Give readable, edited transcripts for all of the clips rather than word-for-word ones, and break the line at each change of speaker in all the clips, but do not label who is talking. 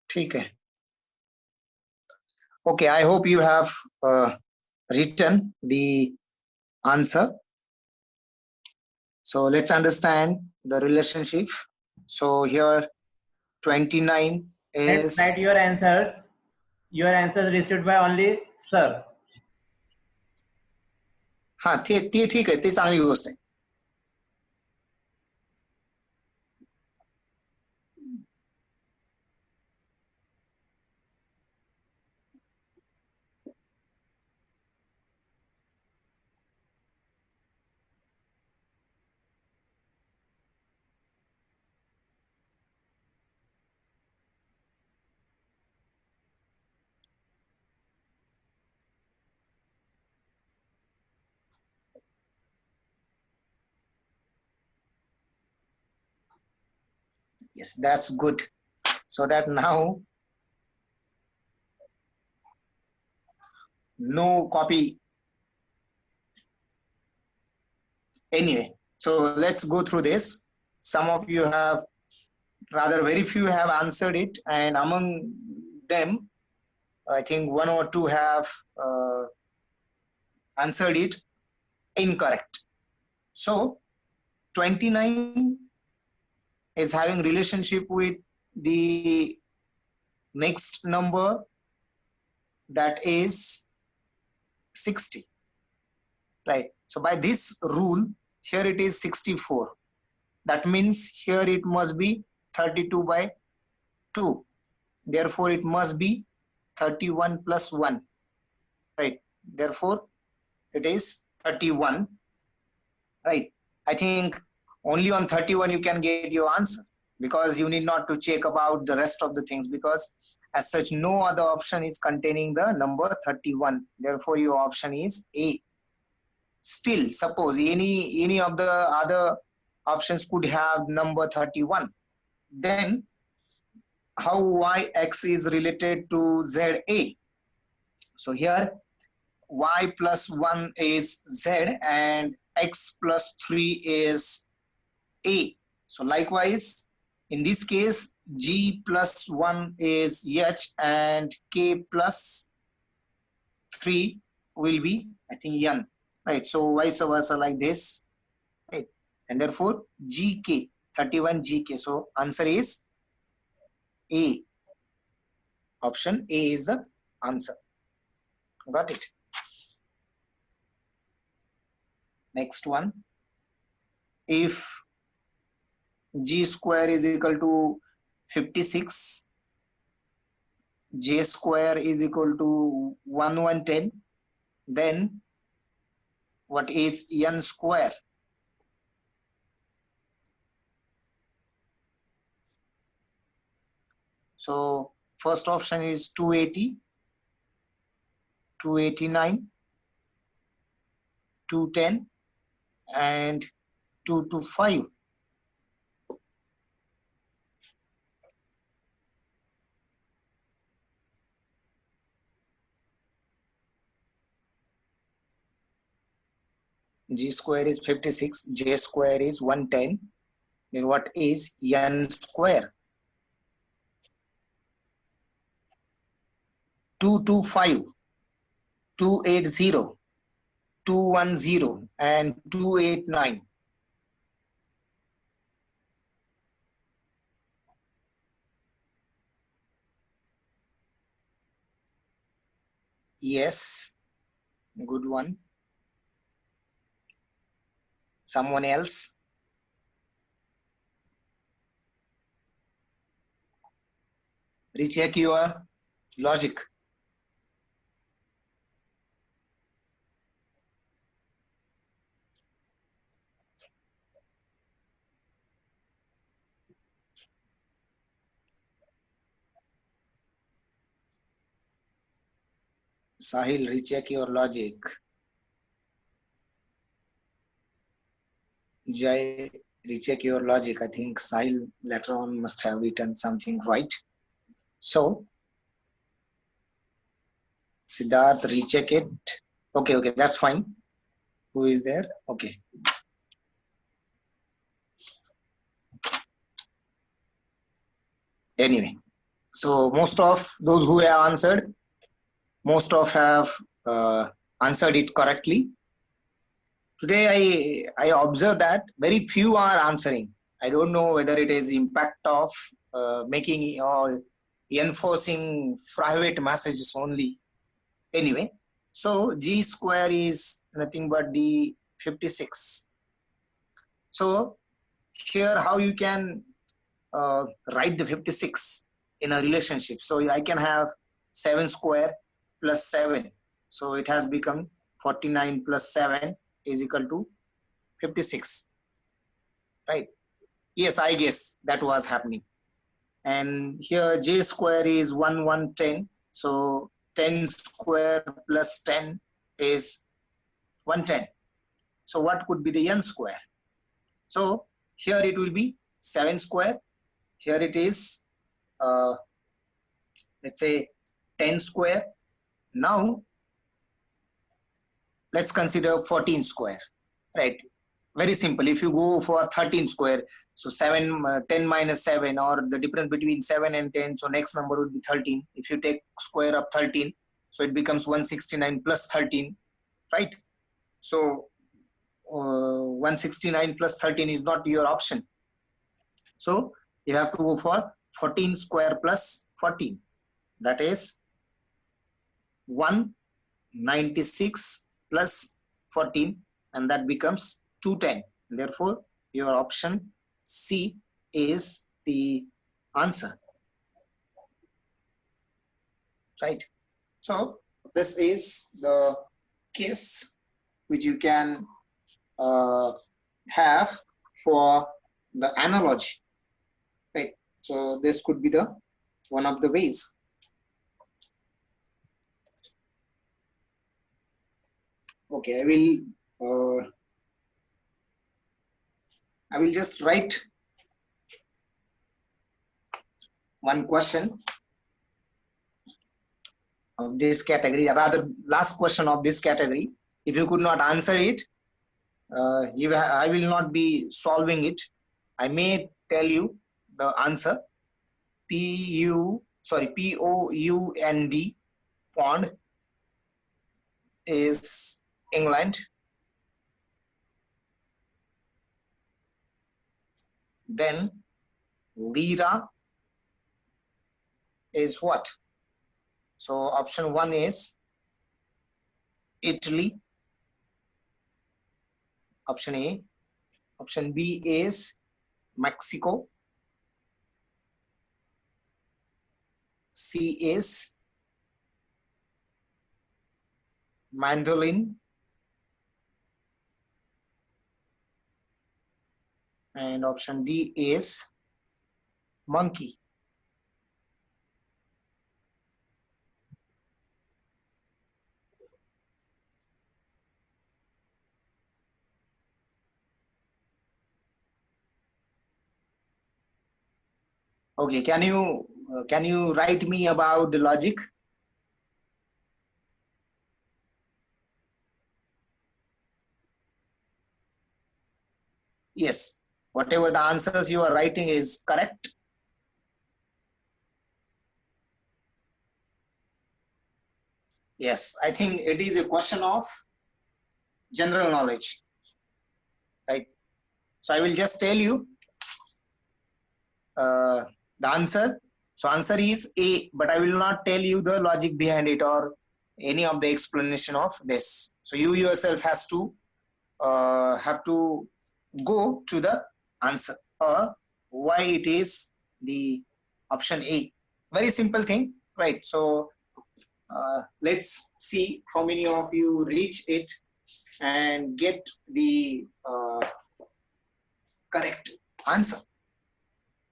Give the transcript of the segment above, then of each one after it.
ठीक है. Okay, I hope you have written the answer. So let's understand the relationship. So here 29
Let's
is
write your answers. Your answers received by only sir.
हाँ ते ठीक आहे, ते चांगली गोष्ट आहे. Yes, that's good. So that now no copy. Anyway, so let's go through this. Some of you have, rather very few have answered it, and among them, I think one or two have answered it incorrect. So 29 is having relationship with the next number, that is 60, right? So by this rule, here it is 64. That means here it must be 32 by 2. Therefore, it must be 31 plus 1, right? Therefore, it is 31, right? I think only on 31 you can get your answer, because you need not to check about the rest of the things, because as such no other option is containing the number 31. Therefore, your option is A. Still, suppose any of the other options could have number 31. Then how yx is related to za? So here y plus 1 is z and x plus 3 is a. So likewise, in this case, g plus 1 is h and k plus 3 will be, I think, n, right? So vice versa like this, right? And therefore gk, 31 gk. So answer is A. Option A is the answer. Got it? Next one. If g square is equal to 56, j square is equal to 110, then what is n square? So first option is 280, 289, 210 and 225. G square is 56, j square is 110. Then what is n square? 225, 280, 210 and 289. Yes, good one. Someone else? Recheck your logic. Sahil, recheck your logic. Jai, recheck your logic. I think Sahil later on must have written something right. So, Siddharth, recheck it. Okay, that's fine. Who is there? Okay. Anyway, so most of those who have answered, most of have answered it correctly. Today, I observe that very few are answering. I don't know whether it is impact of making or enforcing private messages only. Anyway, so G square is nothing but the 56. So here how you can write the 56 in a relationship. So I can have 7 square plus 7. So it has become 49 plus 7 is equal to 56. Right? Yes, I guess that was happening. And here J square is 110. So 10 square plus 10 is 110. So what could be the n square? So here it will be 7 square. Here it is, let's say 10 square. Now let's consider 14 square, right? Very simple. If you go for 13 square, so 10 minus 7, or the difference between 7 and 10, so next number would be 13. If you take square of 13, so it becomes 169 plus 13, right? So 169 plus 13 is not your option. So you have to go for 14 square plus 14. That is 196 plus 14, and that becomes 210. Therefore, your option C is the answer. Right? So this is the case which you can have for the analogy. Right? So this could be the one of the ways. Okay, I will just write one question of this category, or rather last question of this category. If you could not answer it, I will not be solving it. I may tell you the answer. Pound pond is England. Then lira is what? So option 1 is Italy. Option A. Option B is Mexico. C is mandolin. And option D is monkey. Okay, can you write me about the logic? Yes, whatever the answers you are writing is correct. Yes, I think it is a question of general knowledge, right? So I will just tell you the answer. So answer is A, but I will not tell you the logic behind it or any of the explanation of this. So you yourself have to go to the answer or why it is the option A. Very simple thing, right? So let's see how many of you reach it and get the correct answer.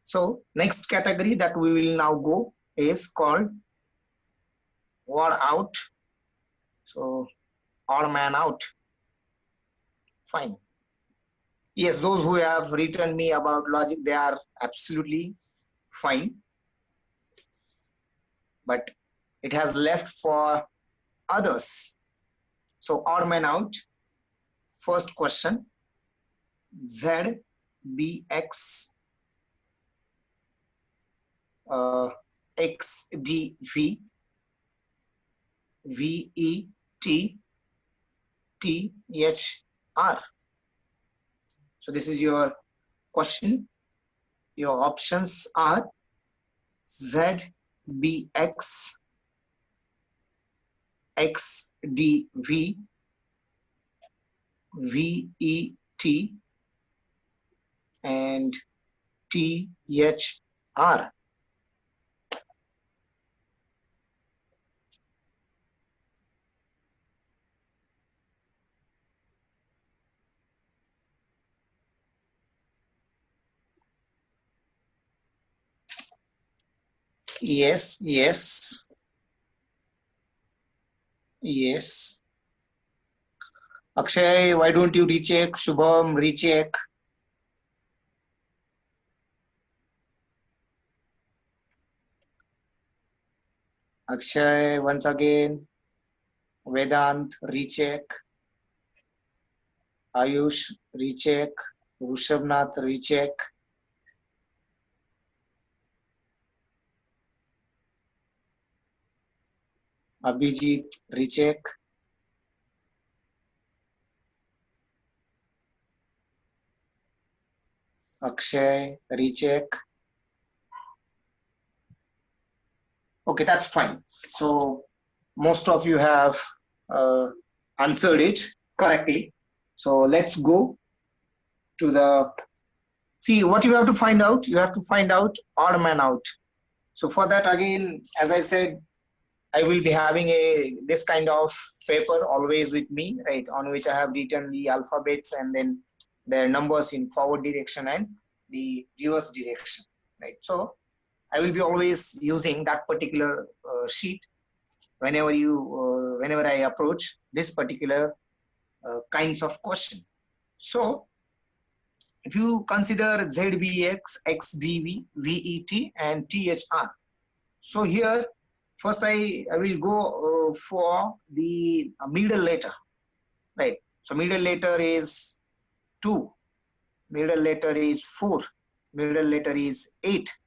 So next category that we will now go is called odd out. So odd man out. Fine. Yes, those who have written me about logic, they are absolutely fine. But it has left for others. So odd man out. First question. ZBX XDV, VETTHR. So this is your question. Your options are ZBX, XDV, VET, and THR. Yes, yes, yes. Akshay, why don't you recheck? Shubham, recheck. Akshay, once again. Vedant, recheck. Ayush, recheck. Rushabnath, recheck. Abhijit, recheck. Akshay, recheck. Okay, that's fine. So most of you have answered it correctly. So let's go to the, see what you have to find out. You have to find out odd man out. So for that, again, as I said, I will be having this kind of paper always with me, right, on which I have written the alphabets and then their numbers in forward direction and the reverse direction, right? So I will be always using that particular sheet whenever I approach this particular kinds of question. So if you consider ZBX, XDV, VET, and THR. So here, first I will go for the middle letter, right? So middle letter is 2, middle letter is 4, middle letter is 8,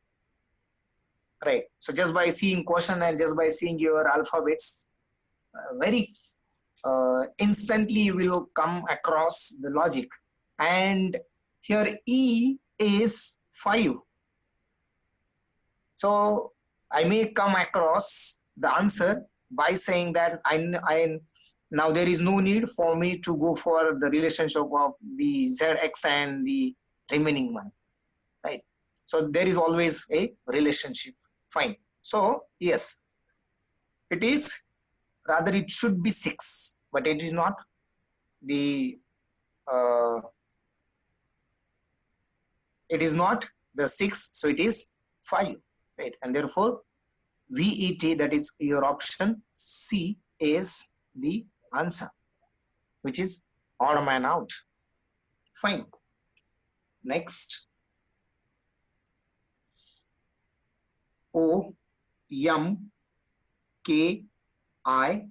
right? So just by seeing question and just by seeing your alphabets, very instantly you will come across the logic. And here E is 5. So I may come across the answer by saying that I now there is no need for me to go for the relationship of the ZX and the remaining one, right? So there is always a relationship. Fine. So yes, it is, rather it should be 6, but it is not. The it is not the 6, so it is 5, right? And therefore VET, that is your option C, is the answer, which is odd man out. Fine. Next, O M K I.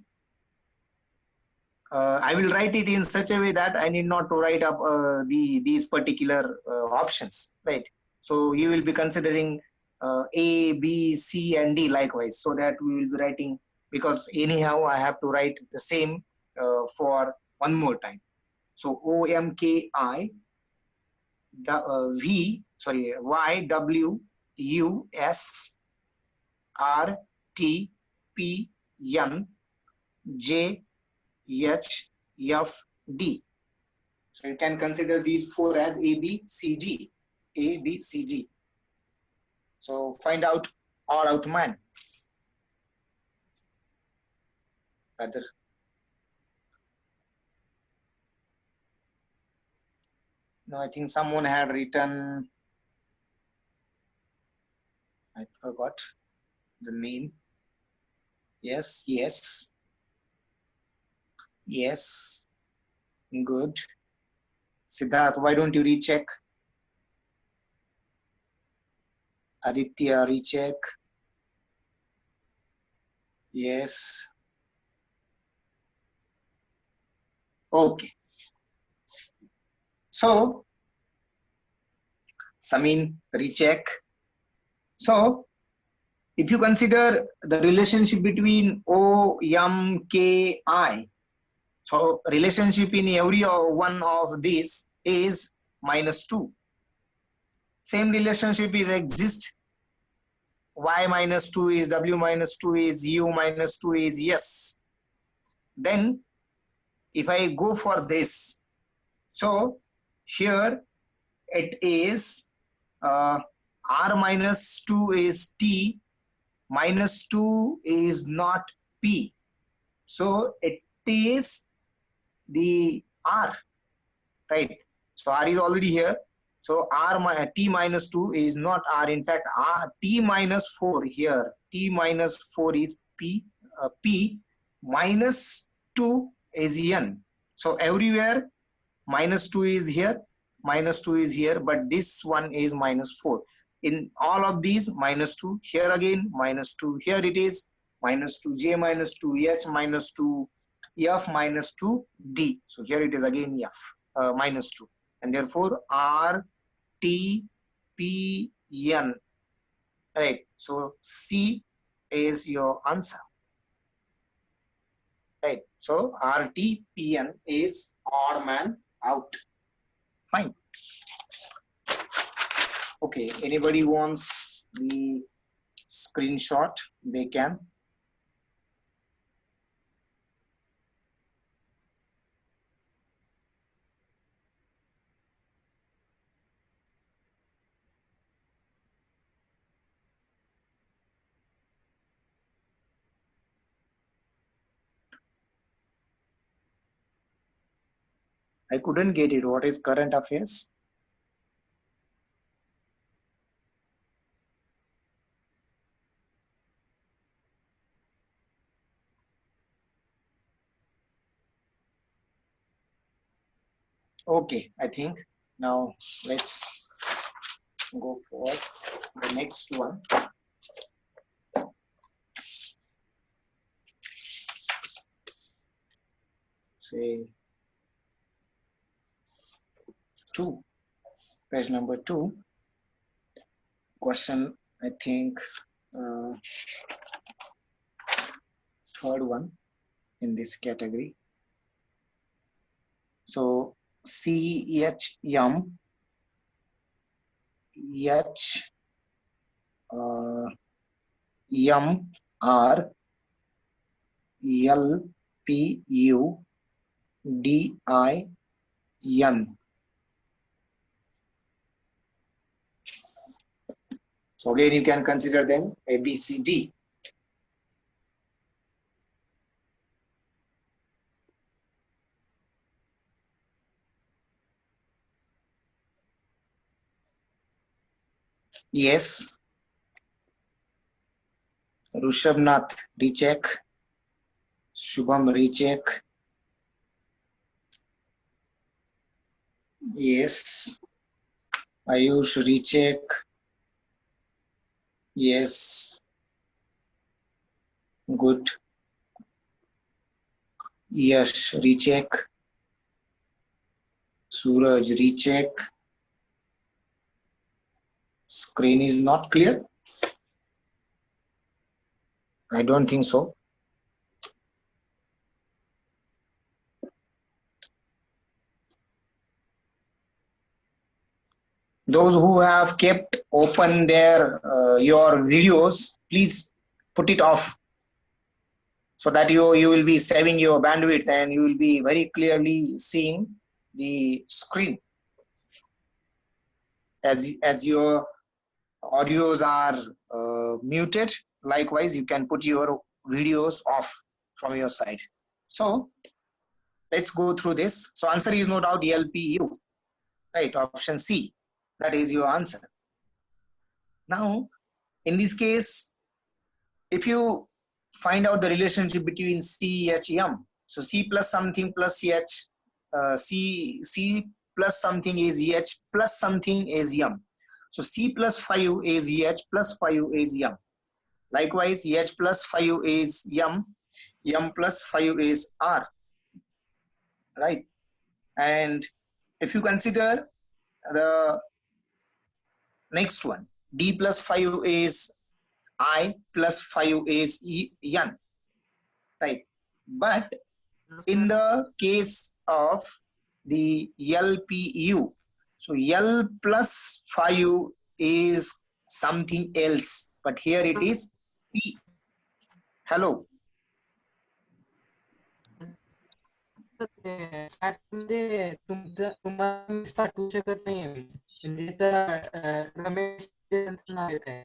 I will write it in such a way that I need not to write up these particular options, right? So you will be considering A, B, C, and D likewise, so that we will be writing, because anyhow I have to write the same for one more time. So OMKI YWUSRTPNJHFD. So you can consider these 4 as ABCG. ABCG. So find out odd out man. Rather. No, I think someone had written, I forgot the name. Yes, yes. Yes. Good. Siddharth, why don't you recheck? Aditya, recheck. Yes. Okay. So, Samin, recheck. So, if you consider the relationship between O, M, K, I, so relationship in every one of these is -2. Same relationship is exist. Y -2 is W -2 is U -2 is yes. Then if I go for this, so here it is R -2 is T, -2 is not P. So it is the R, right? So R is already here. So T -2 is not R. In fact, T -4 here. T -4 is P. P -2 is N. So everywhere -2 is here, -2 is here, but this one is -4. In all of these, -2, here again, -2, here it is, -2, J -2, H -2, F -2, D. So here it is again F, -2. And therefore, R, T, P, N, right? So C is your answer, right? So R, T, P, N is odd man out. Fine. Okay, anybody wants the screenshot, they can. I couldn't get it. What is current affairs? Okay, I think now let's go for the next one. Say 2, page number 2. Question, I think, third one in this category. So CHM, H, MR, LPU, DIN. So again, you can consider them A, B, C, D. Yes. Rushabnath, recheck. Shubham, recheck. Yes. Ayush, recheck. Yes. Good. Yash, recheck. Suraj, recheck. Screen is not clear? I don't think so. Those who have kept open their your videos, please put it off, so that you will be saving your bandwidth and you will be very clearly seeing the screen. As your audios are muted, likewise you can put your videos off from your side. So let's go through this. So answer is no doubt LPU, right? Option C, that is your answer. Now in this case, if you find out the relationship between C, H, M, so C plus something plus H, C plus something is H plus something is M. So C plus 5 is H plus 5 is M. Likewise, H plus 5 is M plus 5 is R, right? And if you consider the next one, D plus 5 is I plus 5 is n, right? But in the case of the LPU, so L plus 5 is something else, but here it is P. Hello.
Chat मध्ये तुम्हाला मी पाठवू शकत नाहीये मी म्हणजे तर रमेश त्यांचं नाव येत आहे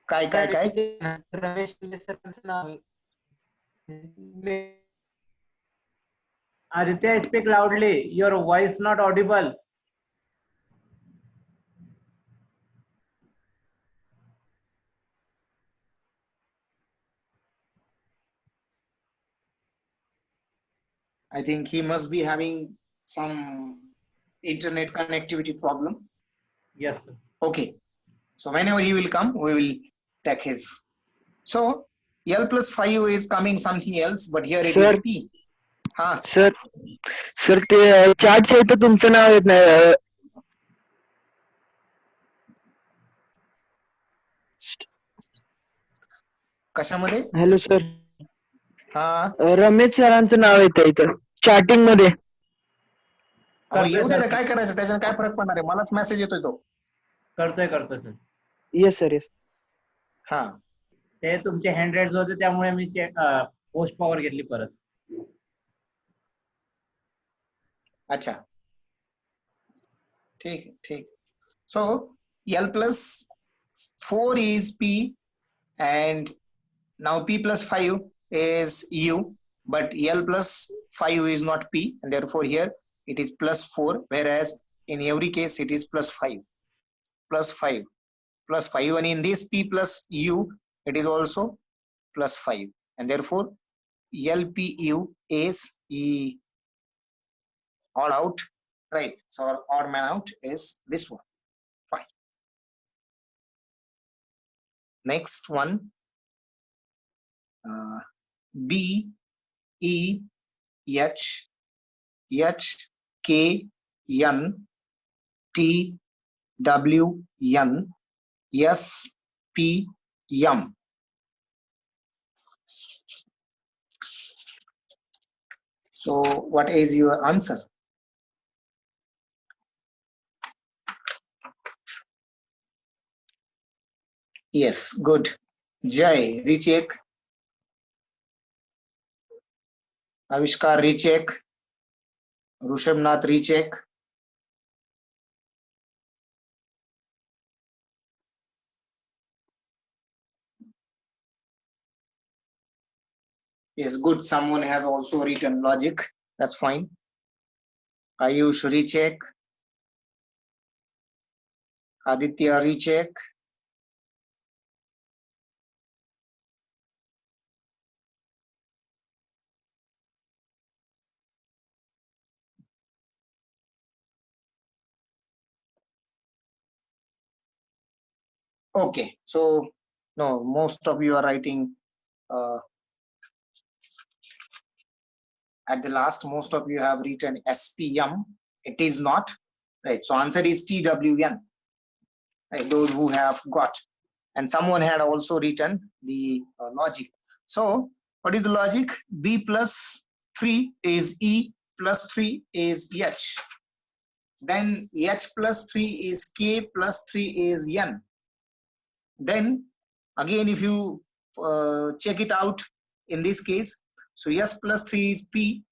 काय काय काय
रमेश सरांचं नाव आहे
Aditya, speak loudly. Your voice not audible.
I think he must be having some internet connectivity problem.
Yes.
Okay. So whenever he will come, we will take his. So L plus 5 is coming something else, but here it is P. Ha.
Sir ते चार्टच्या इथं तुमचं नाव येत नाही
कशामध्ये?
Hello sir
हा
रमेश सरांचं नाव येतं इथं चॅटिंग मध्ये
येऊ दे, काय करायचं, त्याच्याने काय फरक पडणार आहे, मलाच मेसेज येतोय तो.
करतोय सर.
Yes sir yes.
हा ते तुमचे हँड होते त्यामुळे मी पोस्ट पॉवर घेतली परत.
अच्छा ठीक. So L plus 4 is P and now P plus 5 is U, but L plus 5 is not P and therefore here it is plus 4, whereas in every case it is plus 5 and in this P plus U it is also plus 5 and therefore LPU is odd out, right? So our odd man out is this one. Fine. Next one, B E H K N T W N S P M. So what is your answer? Yes, good. Jay, recheck. Avishkar, recheck. Rushabnath, recheck. Yes, good. Someone has also written logic. That's fine. Ayush, recheck. Aditya, recheck. Okay, so no, most of you are writing at the last, most of you have written SPM. It is not, right? So answer is TWN, right? Those who have got. And someone had also written the logic. So what is the logic? B plus 3 is E plus 3 is H. Then H plus 3 is K plus 3 is N. Then again, if you check it out in this case, so S plus 3 is P.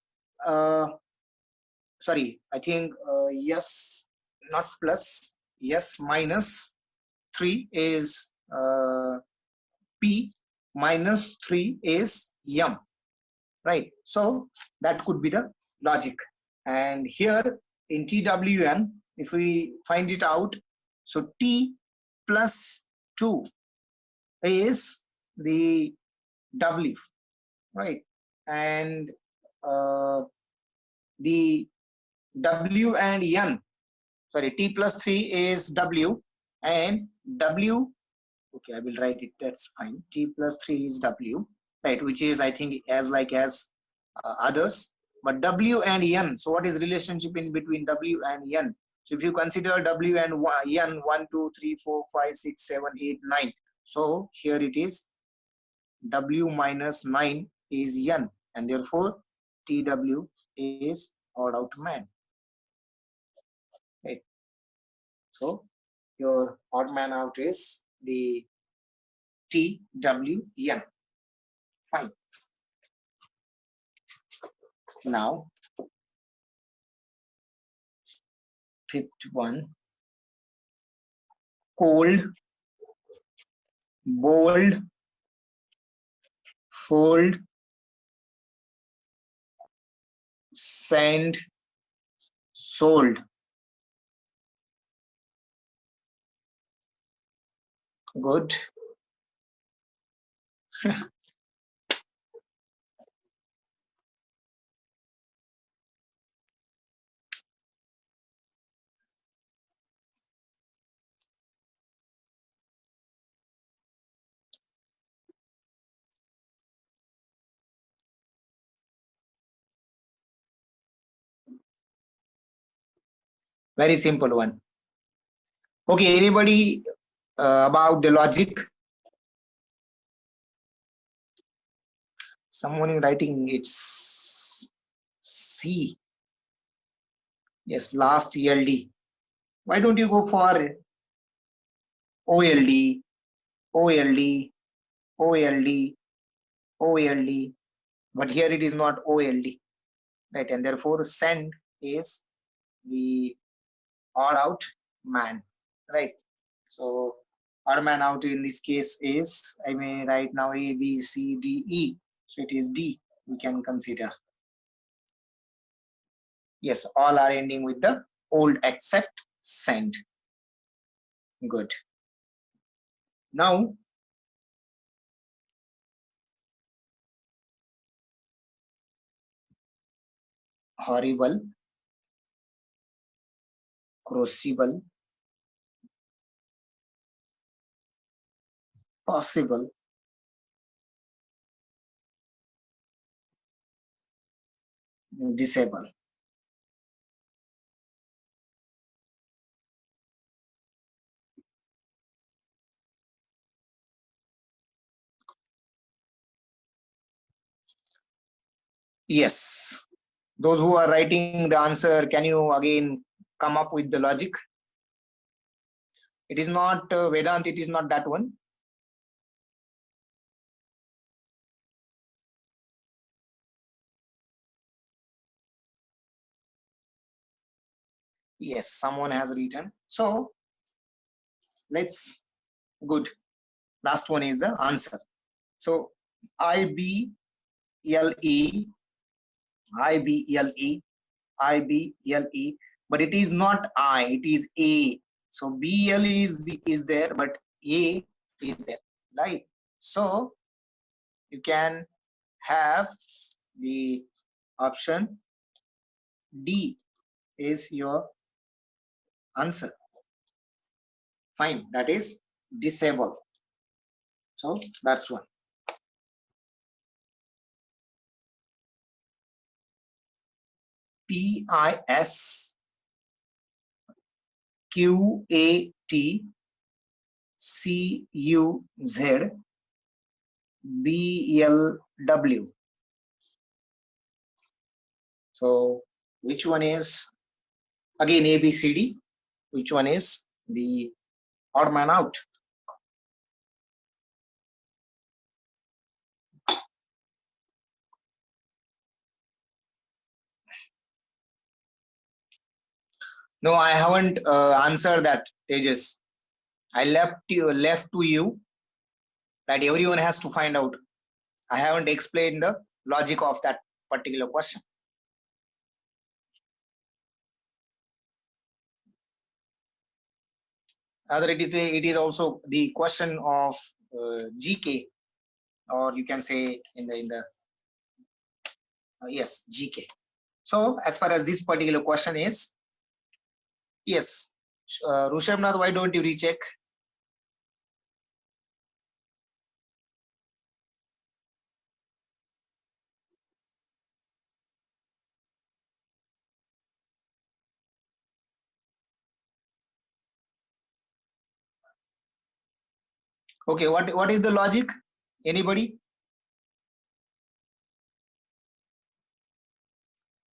Sorry, I think S not plus, S minus 3 is P, minus 3 is M, right? So that could be the logic. And here in TWN, if we find it out, so T plus 2 is the W, right? And the W and N, sorry, T plus 3 is W and W, okay, I will write it, that's fine. T plus 3 is W, right, which is I think as like as others, but W and N, so what is relationship in between W and N? So if you consider W and N 1, 2, 3, 4, 5, 6, 7, 8, 9. So here it is W minus 9 is N, and therefore TW is odd out man. Right. So your odd man out is the TWN. Fine. Now, fifth one, cold, bold, fold, send, sold. Good. Very simple one. Okay, anybody about the logic? Someone is writing it's C. Yes, last ELD. Why don't you go for OLD, OLD, OLD, OLD? But here it is not OLD, right? And therefore send is the odd out man, right? So odd man out in this case is, I may write now A, B, C, D, E. So it is D we can consider. Yes, all are ending with the old except send. Good. Now, horrible, crucible, possible, disable. Yes. Those who are writing the answer, can you again come up with the logic? It is not Vedant, it is not that one. Yes, someone has written. So let's, good. Last one is the answer. So IBLE, IBLE, IBLE, but it is not I, it is A. So BL is there, but A is there, right? So you can have the option D is your answer. Fine, that is disable. So that's one. PIS QAT CUZ BLW. So which one is again ABCD? Which one is the odd man out? No, I haven't answered that, Tejas. I left to you that everyone has to find out. I haven't explained the logic of that particular question. Either it is also the question of GK, or you can say in the yes, GK. So as far as this particular question is, yes, Rushabnath, why don't you recheck? Okay, what is the logic? Anybody?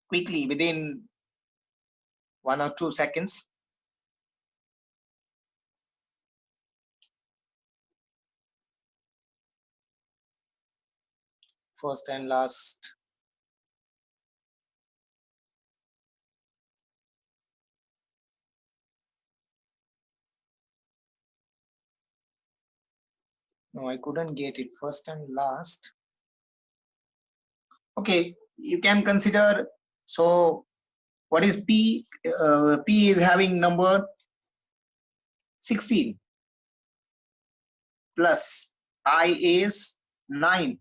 Quickly, within 1 or 2 seconds. First and last. No, I couldn't get it. First and last. Okay, you can consider. So, what is P? P is having number 16 plus I is 9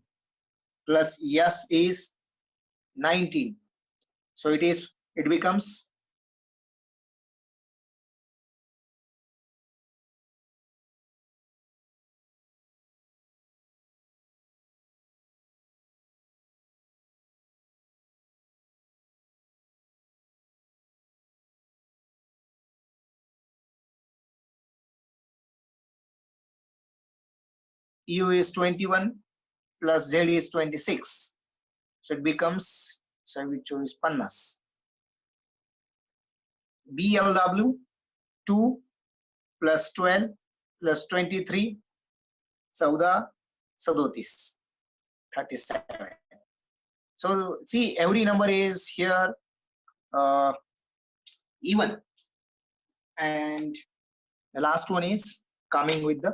plus S is 19. So it becomes U is 21 plus Z is 26. So it becomes, so we choose Pannas. BLW 2 plus 12 plus 23, Sauda, Sadotis, 37. So see, every number is here even, and the last one is coming with the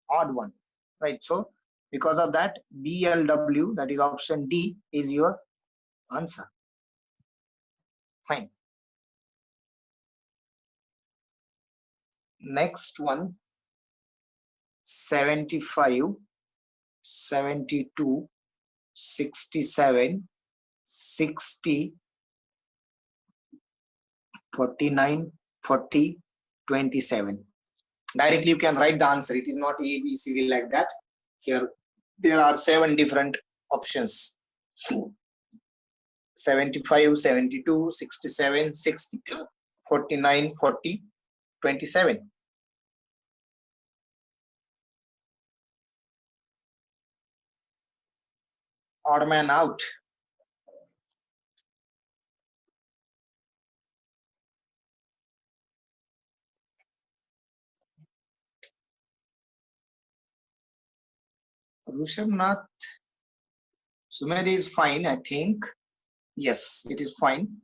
odd one, right? So because of that, BLW, that is option D, is your answer. Fine. Next one, 75, 72, 67, 60, 49, 40, 27. Directly you can write the answer. It is not A, B, C, D like that. Here there are 7 different options. 75, 72, 67, 60, 49, 40, 27. Odd man out. Rushabnath, Sumedh is fine, I think. Yes, it is fine.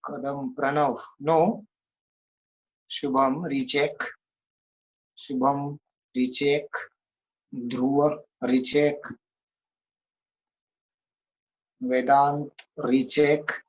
Kadam Pranav, no. Shubham, recheck. Shubham, recheck. Dhruva, recheck. Vedant, recheck.